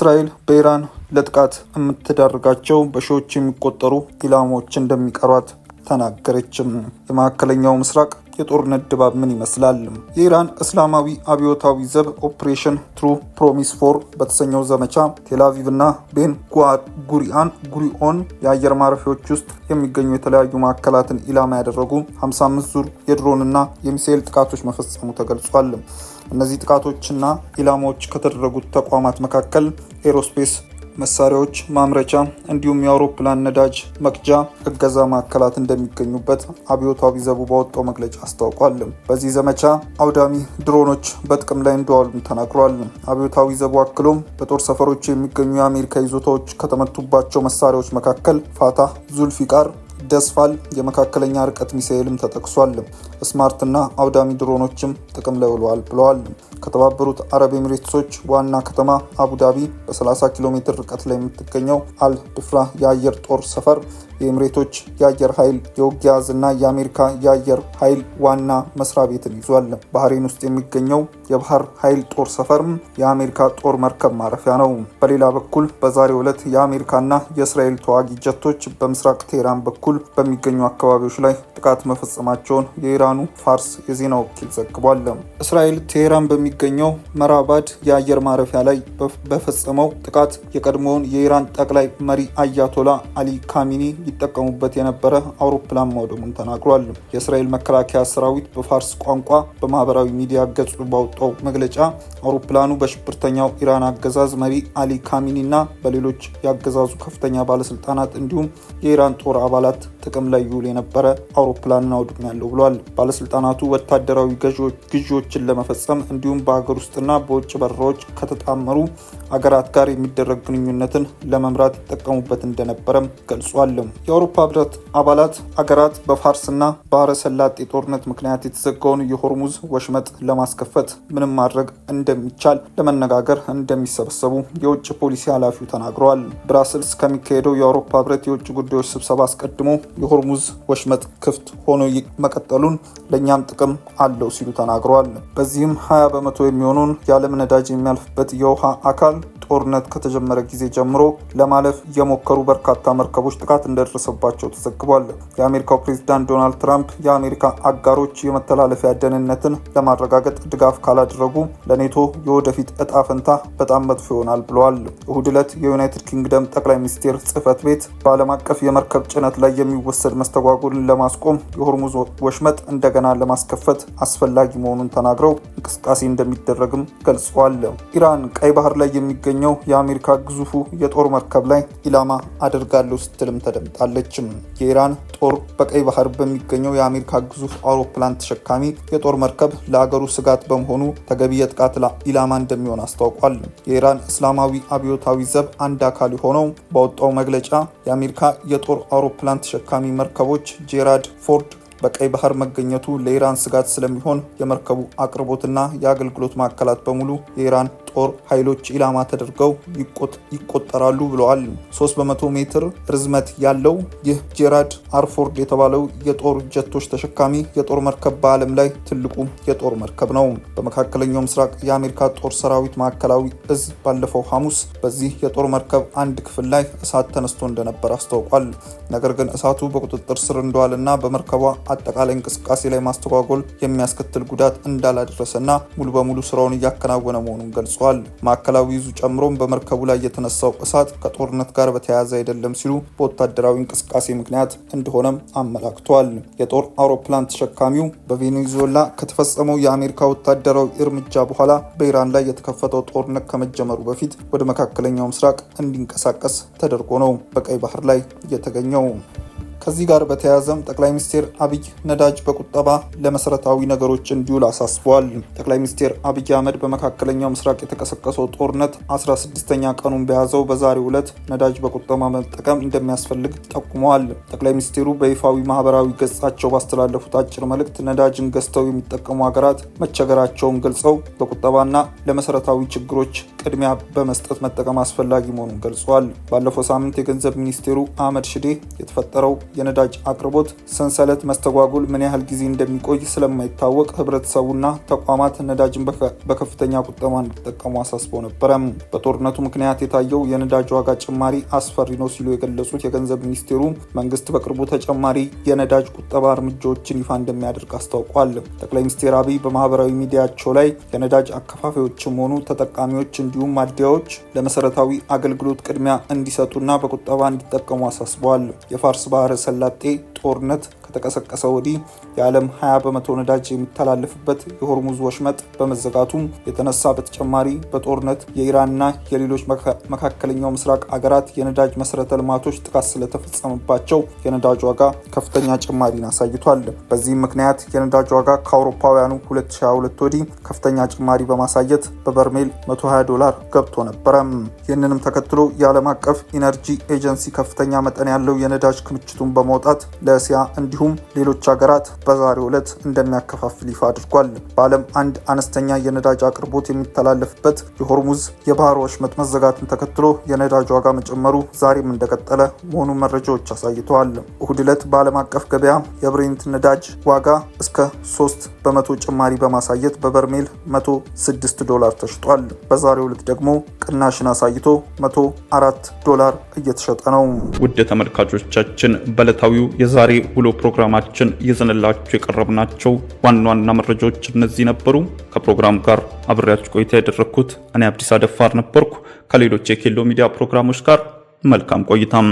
እስራኤል በኢራን ለጥቃት የምትዳርጋቸው በሺዎች የሚቆጠሩ ኢላማዎች እንደሚቀሯት ተናገረችም። የመካከለኛው ምስራቅ የጦርነት ድባብ ምን ይመስላል? የኢራን እስላማዊ አብዮታዊ ዘብ ኦፕሬሽን ትሩ ፕሮሚስ ፎር በተሰኘው ዘመቻ ቴልአቪቭ እና ቤን ጉሪኦን የአየር ማረፊያዎች ውስጥ የሚገኙ የተለያዩ ማዕከላትን ኢላማ ያደረጉ 55 ዙር የድሮንና የሚሳኤል ጥቃቶች መፈጸሙ ተገልጿል። እነዚህ ጥቃቶችና ኢላማዎች ከተደረጉት ተቋማት መካከል ኤሮስፔስ መሳሪያዎች ማምረቻ እንዲሁም የአውሮፕላን ነዳጅ መቅጃ እገዛ ማዕከላት እንደሚገኙበት አብዮታዊ ዘቡ ባወጣው መግለጫ አስታውቋል። በዚህ ዘመቻ አውዳሚ ድሮኖች በጥቅም ላይ እንደዋሉም ተናግሯል። አብዮታዊ ዘቡ አክሎም በጦር ሰፈሮች የሚገኙ የአሜሪካ ይዞታዎች ከተመቱባቸው መሳሪያዎች መካከል ፋታህ፣ ዙልፊቃር፣ ደስፋል የመካከለኛ ርቀት ሚሳኤልም ተጠቅሷል። ስማርትና አውዳሚ ድሮኖችም ጥቅም ላይ ውለዋል ብለዋል። ከተባበሩት አረብ ኤሚሬትሶች ዋና ከተማ አቡዳቢ በ30 ኪሎ ሜትር ርቀት ላይ የምትገኘው አል ድፍራ የአየር ጦር ሰፈር የኤሚሬቶች የአየር ኃይል የውጊያ እዝና የአሜሪካ የአየር ኃይል ዋና መስሪያ ቤትን ይዟል። ባህሬን ውስጥ የሚገኘው የባህር ኃይል ጦር ሰፈርም የአሜሪካ ጦር መርከብ ማረፊያ ነው። በሌላ በኩል በዛሬው ዕለት የአሜሪካና የእስራኤል ተዋጊ ጀቶች በምስራቅ ቴህራን በኩል በሚገኙ አካባቢዎች ላይ ጥቃት መፈጸማቸውን የኢራኑ ፋርስ የዜና ወኪል ዘግቧል። እስራኤል ቴህራን በሚገኘው መራባድ የአየር ማረፊያ ላይ በፈጸመው ጥቃት የቀድሞውን የኢራን ጠቅላይ መሪ አያቶላ አሊ ካሚኒ ይጠቀሙበት የነበረ አውሮፕላን ማውደሙን ተናግሯል። የእስራኤል መከላከያ ሰራዊት በፋርስ ቋንቋ በማህበራዊ ሚዲያ ገጹ ባወጣው መግለጫ አውሮፕላኑ በሽብርተኛው ኢራን አገዛዝ መሪ አሊ ካሚኒና በሌሎች የአገዛዙ ከፍተኛ ባለስልጣናት እንዲሁም የኢራን ጦር አባላት ጥቅም ላይ ይውል የነበረ አውሮፕላንን አውድሜያለሁ ብሏል። ባለስልጣናቱ ወታደራዊ ግዢዎችን ለመፈጸም እንዲሁም በሀገር ውስጥና በውጭ በረራዎች ከተጣመሩ አገራት ጋር የሚደረግ ግንኙነትን ለመምራት ይጠቀሙበት እንደነበረም ገልጿል። የአውሮፓ ህብረት አባላት አገራት በፋርስና ባህረ ሰላጤ ጦርነት ምክንያት የተዘጋውን የሆርሙዝ ወሽመጥ ለማስከፈት ምንም ማድረግ እንደሚቻል ለመነጋገር እንደሚሰበሰቡ የውጭ ፖሊሲ ኃላፊው ተናግረዋል። ብራስልስ ከሚካሄደው የአውሮፓ ህብረት የውጭ ጉዳዮች ስብሰባ አስቀድሞ የሆርሙዝ ወሽመጥ ክፍት ሆኖ መቀጠሉን ለእኛም ጥቅም አለው ሲሉ ተናግረዋል። በዚህም 20 በመቶ የሚሆኑን የዓለም ነዳጅ የሚያልፍበት የውሃ አካል ጦርነት ከተጀመረ ጊዜ ጀምሮ ለማለፍ የሞከሩ በርካታ መርከቦች ጥቃት እንደደረሰባቸው ተዘግቧል። የአሜሪካው ፕሬዝዳንት ዶናልድ ትራምፕ የአሜሪካ አጋሮች የመተላለፊያ ደህንነትን ለማረጋገጥ ድጋፍ ካላደረጉ ለኔቶ የወደፊት እጣ ፈንታ በጣም መጥፎ ይሆናል ብለዋል። እሁድ ዕለት የዩናይትድ ኪንግደም ጠቅላይ ሚኒስቴር ጽህፈት ቤት በዓለም አቀፍ የመርከብ ጭነት ላይ የሚወሰድ መስተጓጎልን ለማስቆም የሆርሙዝ ወሽመጥ እንደገና ለማስከፈት አስፈላጊ መሆኑን ተናግረው እንቅስቃሴ እንደሚደረግም ገልጸዋል። ኢራን ቀይ ባህር ላይ የሚገኘው የአሜሪካ ግዙፉ የጦር መርከብ ላይ ኢላማ አድርጋለሁ ስትልም ተደምጣለች። የኢራን ጦር በቀይ ባህር በሚገኘው የአሜሪካ ግዙፍ አውሮፕላን ተሸካሚ የጦር መርከብ ለአገሩ ስጋት በመሆኑ ተገቢ የጥቃት ኢላማ እንደሚሆን አስታውቋል። የኢራን እስላማዊ አብዮታዊ ዘብ አንድ አካል የሆነው ባወጣው መግለጫ የአሜሪካ የጦር አውሮፕላን ተሸካሚ መርከቦች ጄራልድ ፎርድ በቀይ ባህር መገኘቱ ለኢራን ስጋት ስለሚሆን የመርከቡ አቅርቦትና የአገልግሎት ማዕከላት በሙሉ የኢራን ጦር ኃይሎች ኢላማ ተደርገው ይቆጠራሉ ብለዋል። 300 ሜትር ርዝመት ያለው ይህ ጄራልድ አርፎርድ የተባለው የጦር ጀቶች ተሸካሚ የጦር መርከብ በዓለም ላይ ትልቁ የጦር መርከብ ነው። በመካከለኛው ምስራቅ የአሜሪካ ጦር ሰራዊት ማዕከላዊ እዝ ባለፈው ሐሙስ በዚህ የጦር መርከብ አንድ ክፍል ላይ እሳት ተነስቶ እንደነበር አስታውቋል። ነገር ግን እሳቱ በቁጥጥር ስር እንደዋለና በመርከቧ አጠቃላይ እንቅስቃሴ ላይ ማስተጓጎል የሚያስከትል ጉዳት እንዳላደረሰና ሙሉ በሙሉ ስራውን እያከናወነ መሆኑን ገልጿል። ማዕከላዊ ይዙ ጨምሮም በመርከቡ ላይ የተነሳው እሳት ከጦርነት ጋር በተያያዘ አይደለም ሲሉ በወታደራዊ እንቅስቃሴ ምክንያት እንደሆነም አመላክቷል። የጦር አውሮፕላን ተሸካሚው በቬኔዙዌላ ከተፈጸመው የአሜሪካ ወታደራዊ እርምጃ በኋላ በኢራን ላይ የተከፈተው ጦርነት ከመጀመሩ በፊት ወደ መካከለኛው ምስራቅ እንዲንቀሳቀስ ተደርጎ ነው በቀይ ባህር ላይ የተገኘው። ከዚህ ጋር በተያያዘም ጠቅላይ ሚኒስትር አብይ ነዳጅ በቁጠባ ለመሰረታዊ ነገሮች እንዲውል አሳስበዋል። ጠቅላይ ሚኒስትር አብይ አህመድ በመካከለኛው ምስራቅ የተቀሰቀሰው ጦርነት 16ኛ ቀኑን በያዘው በዛሬው ዕለት ነዳጅ በቁጠባ መጠቀም እንደሚያስፈልግ ጠቁመዋል። ጠቅላይ ሚኒስትሩ በይፋዊ ማህበራዊ ገጻቸው ባስተላለፉት አጭር መልእክት ነዳጅን ገዝተው የሚጠቀሙ ሀገራት መቸገራቸውን ገልጸው በቁጠባና ለመሰረታዊ ችግሮች ቅድሚያ በመስጠት መጠቀም አስፈላጊ መሆኑን ገልጸዋል። ባለፈው ሳምንት የገንዘብ ሚኒስቴሩ አህመድ ሽዴ የተፈጠረው የነዳጅ አቅርቦት ሰንሰለት መስተጓጎል ምን ያህል ጊዜ እንደሚቆይ ስለማይታወቅ ህብረተሰቡና ተቋማት ነዳጅን በከፍተኛ ቁጠባ እንዲጠቀሙ አሳስበው ነበረ። በጦርነቱ ምክንያት የታየው የነዳጅ ዋጋ ጭማሪ አስፈሪ ነው ሲሉ የገለጹት የገንዘብ ሚኒስቴሩ መንግስት በቅርቡ ተጨማሪ የነዳጅ ቁጠባ እርምጃዎችን ይፋ እንደሚያደርግ አስታውቋል። ጠቅላይ ሚኒስትር አብይ በማህበራዊ ሚዲያቸው ላይ የነዳጅ አከፋፋዮችም ሆኑ ተጠቃሚዎች እንዲሁም ማደያዎች ለመሰረታዊ አገልግሎት ቅድሚያ እንዲሰጡና በቁጠባ እንዲጠቀሙ አሳስበዋል። የፋርስ ባህረ ሰላጤ ጦርነት ከተቀሰቀሰ ወዲህ የዓለም 20 በመቶ ነዳጅ የሚተላለፍበት የሆርሙዝ ወሽመጥ በመዘጋቱም የተነሳ በተጨማሪ በጦርነት የኢራንና የሌሎች መካከለኛው ምስራቅ አገራት የነዳጅ መሰረተ ልማቶች ጥቃት ስለተፈጸመባቸው የነዳጅ ዋጋ ከፍተኛ ጭማሪን አሳይቷል። በዚህም ምክንያት የነዳጅ ዋጋ ከአውሮፓውያኑ 2022 ወዲህ ከፍተኛ ጭማሪ በማሳየት በበርሜል $120 ገብቶ ነበረ። ይህንንም ተከትሎ የዓለም አቀፍ ኢነርጂ ኤጀንሲ ከፍተኛ መጠን ያለው የነዳጅ ክምችቱን በማውጣት ለእስያ እንዲሁም ሌሎች ሀገራት በዛሬው ዕለት እንደሚያከፋፍል ይፋ አድርጓል። በዓለም አንድ አነስተኛ የነዳጅ አቅርቦት የሚተላለፍበት የሆርሙዝ የባህር ወሽመጥ መዘጋትን ተከትሎ የነዳጅ ዋጋ መጨመሩ ዛሬም እንደቀጠለ መሆኑን መረጃዎች አሳይተዋል። እሁድ ዕለት በዓለም አቀፍ ገበያ የብሬንት ነዳጅ ዋጋ እስከ 3 በመቶ ጭማሪ በማሳየት በበርሜል $106 ተሽጧል። በዛሬው ዕለት ደግሞ ቅናሽን አሳይቶ $104 እየተሸጠ ነው። ውድ ተመልካቾቻችን በዕለታዊው የዛሬ ውሎ ፕሮግራማችን ይዘንላችሁ የቀረብናቸው ዋና ዋና መረጃዎች እነዚህ ነበሩ። ከፕሮግራም ጋር አብሬያችሁ ቆይታ ያደረኩት እኔ አብዲስ አደፋር ነበርኩ። ከሌሎች የኬሎ ሚዲያ ፕሮግራሞች ጋር መልካም ቆይታም